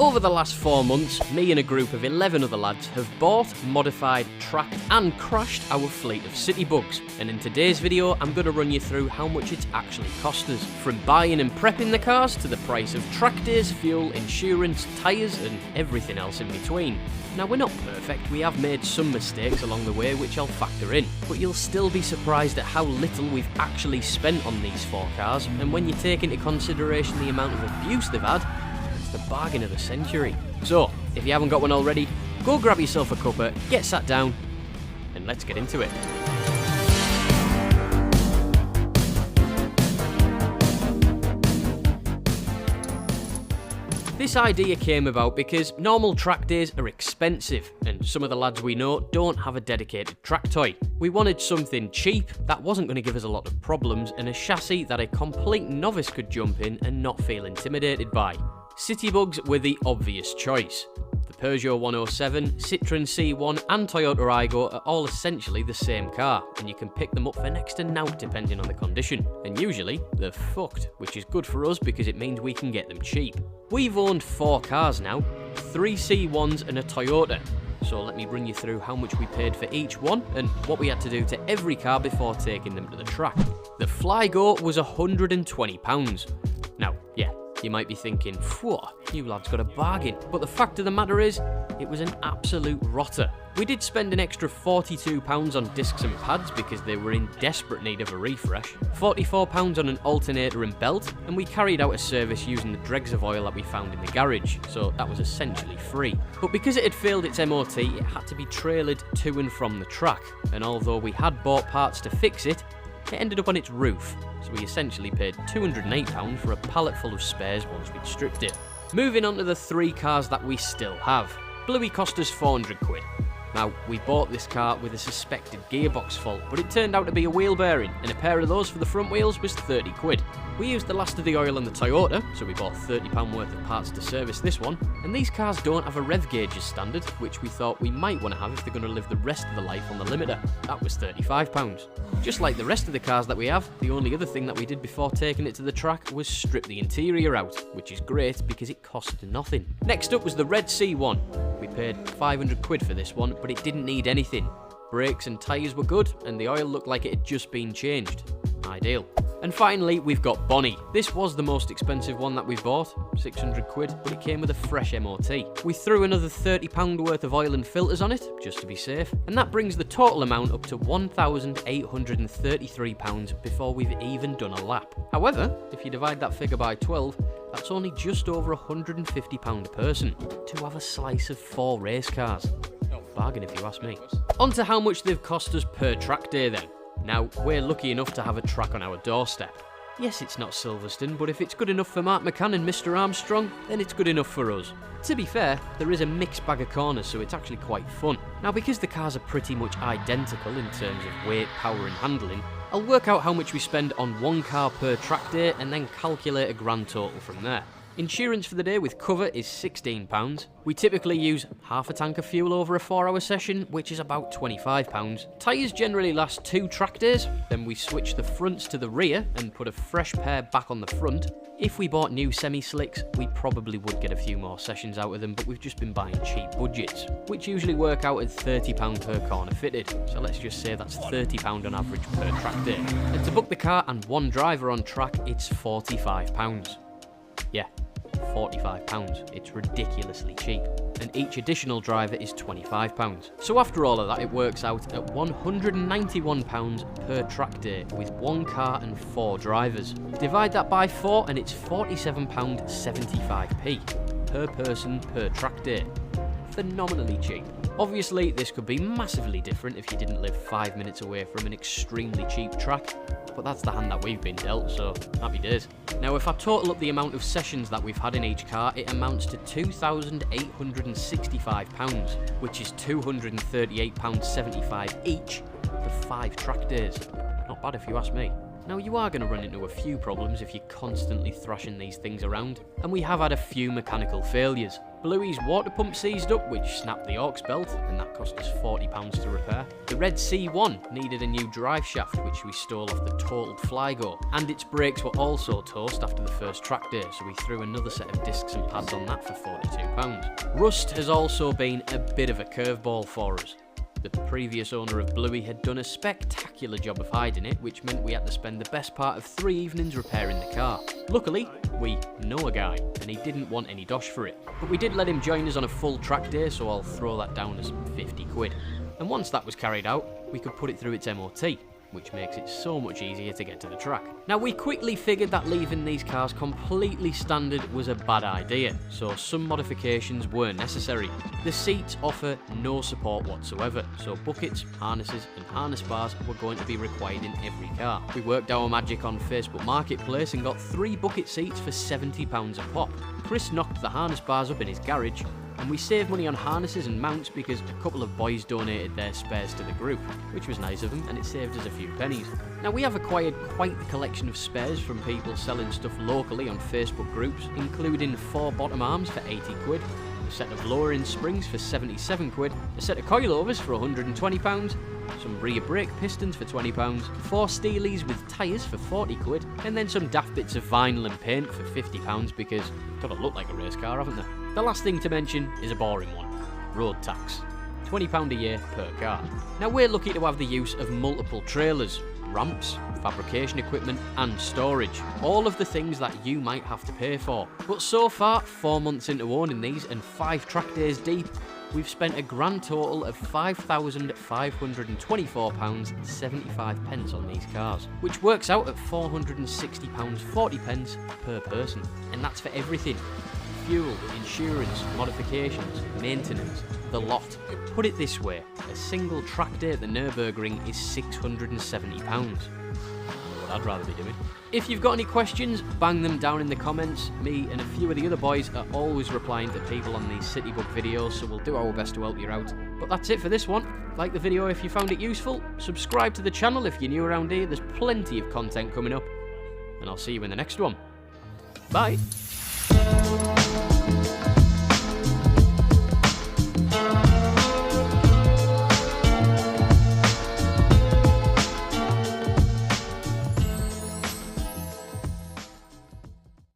Over the last 4 months, me and a group of 11 other lads have bought, modified, tracked and crashed our fleet of CityBugs, and in today's video I'm going to run you through how much it's actually cost us, from buying and prepping the cars to the price of track days, fuel, insurance, tyres and everything else in between. Now we're not perfect, we have made some mistakes along the way which I'll factor in, but you'll still be surprised at how little we've actually spent on these 4 cars, and when you take into consideration the amount of abuse they've had, the bargain of the century. So, if you haven't got one already, go grab yourself a cuppa, get sat down, and let's get into it. This idea came about because normal track days are expensive, and some of the lads we know don't have a dedicated track toy. We wanted something cheap that wasn't going to give us a lot of problems, and a chassis that a complete novice could jump in and not feel intimidated by. CityBugs were the obvious choice. The Peugeot 107, Citroën C1 and Toyota Aygo are all essentially the same car, and you can pick them up for next to nought depending on the condition. And usually, they're fucked, which is good for us because it means we can get them cheap. We've owned 4 cars now, 3 C1s and a Toyota. So let me bring you through how much we paid for each one and what we had to do to every car before taking them to the track. The Flygo was £120. Now, yeah, you might be thinking, phew, you lads got a bargain. But the fact of the matter is, it was an absolute rotter. We did spend an extra £42 on discs and pads because they were in desperate need of a refresh, £44 on an alternator and belt, and we carried out a service using the dregs of oil that we found in the garage, so that was essentially free. But because it had failed its MOT, it had to be trailered to and from the track, and although we had bought parts to fix it, it ended up on its roof, so we essentially paid £208 for a pallet full of spares once we'd stripped it. Moving on to the 3 cars that we still have. Bluey cost us £400. Now, we bought this car with a suspected gearbox fault, but it turned out to be a wheel bearing, and a pair of those for the front wheels was £30. We used the last of the oil on the Toyota, so we bought £30 worth of parts to service this one, and these cars don't have a rev gauge as standard, which we thought we might want to have if they're going to live the rest of the life on the limiter. That was £35. Just like the rest of the cars that we have, the only other thing that we did before taking it to the track was strip the interior out, which is great because it cost nothing. Next up was the red C1. We paid £500 for this one, but it didn't need anything. Brakes and tyres were good, and the oil looked like it had just been changed. Ideal. And finally, we've got Bonnie. This was the most expensive one that we bought, £600, but it came with a fresh MOT. We threw another £30 worth of oil and filters on it, just to be safe, and that brings the total amount up to £1,833 before we've even done a lap. However, if you divide that figure by 12, that's only just over £150 a person to have a slice of 4 race cars. Bargain if you ask me. On to how much they've cost us per track day then. Now, we're lucky enough to have a track on our doorstep. Yes, it's not Silverstone, but if it's good enough for Mark McCann and Mr. Armstrong, then it's good enough for us. To be fair, there is a mixed bag of corners, so it's actually quite fun. Now, because the cars are pretty much identical in terms of weight, power and handling, I'll work out how much we spend on one car per track day and then calculate a grand total from there. Insurance for the day with cover is £16. We typically use half a tank of fuel over a 4-hour session, which is about £25. Tyres generally last 2 track days, then we switch the fronts to the rear and put a fresh pair back on the front. If we bought new semi-slicks, we probably would get a few more sessions out of them, but we've just been buying cheap budgets, which usually work out at £30 per corner fitted. So let's just say that's £30 on average per track day. And to book the car and one driver on track, it's £45. Yeah, £45. It's ridiculously cheap. And each additional driver is £25. So after all of that, it works out at £191 per track day with 1 car and 4 drivers. Divide that by 4 and it's £47.75p per person per track day. Phenomenally cheap. Obviously, this could be massively different if you didn't live 5 minutes away from an extremely cheap track, but that's the hand that we've been dealt, so happy days. Now, if I total up the amount of sessions that we've had in each car, it amounts to £2,865, which is £238.75 each for 5 track days. Not bad if you ask me. Now you are going to run into a few problems if you're constantly thrashing these things around, and we have had a few mechanical failures. Bluey's water pump seized up, which snapped the aux belt, and that cost us £40 to repair. The Red C1 needed a new drive shaft, which we stole off the totaled Flygo, and its brakes were also toast after the first track day, so we threw another set of discs and pads on that for £42. Rust has also been a bit of a curveball for us. The previous owner of Bluey had done a spectacular job of hiding it, which meant we had to spend the best part of 3 evenings repairing the car. Luckily, we know a guy, and he didn't want any dosh for it. But we did let him join us on a full track day, so I'll throw that down as 50 quid. And once that was carried out, we could put it through its MOT, which makes it so much easier to get to the track. Now, we quickly figured that leaving these cars completely standard was a bad idea, so some modifications were necessary. The seats offer no support whatsoever, so buckets, harnesses and harness bars were going to be required in every car. We worked our magic on Facebook Marketplace and got 3 bucket seats for £70 a pop. Chris knocked the harness bars up in his garage, and we saved money on harnesses and mounts because a couple of boys donated their spares to the group, which was nice of them, and it saved us a few pennies. Now, we have acquired quite the collection of spares from people selling stuff locally on Facebook groups, including 4 bottom arms for 80 quid, a set of lowering springs for 77 quid, a set of coilovers for £120, some rear brake pistons for £20, 4 steelies with tyres for 40 quid, and then some daft bits of vinyl and paint for £50 because it's gotta look like a race car, haven't they? The last thing to mention is a boring one: road tax. £20 a year per car. Now, we're lucky to have the use of multiple trailers, ramps, fabrication equipment and storage, all of the things that you might have to pay for. But so far, 4 months into owning these and 5 track days deep, we've spent a grand total of £5,524.75 on these cars, which works out at £460.40 per person. And that's for everything: fuel, insurance, modifications, maintenance, the lot. Put it this way, a single track day at the Nürburgring is £670. What I'd rather be doing. If you've got any questions, bang them down in the comments. Me and a few of the other boys are always replying to people on these CityBug videos, so we'll do our best to help you out. But that's it for this one. Like the video if you found it useful, subscribe to the channel if you're new around here, there's plenty of content coming up, and I'll see you in the next one. Bye!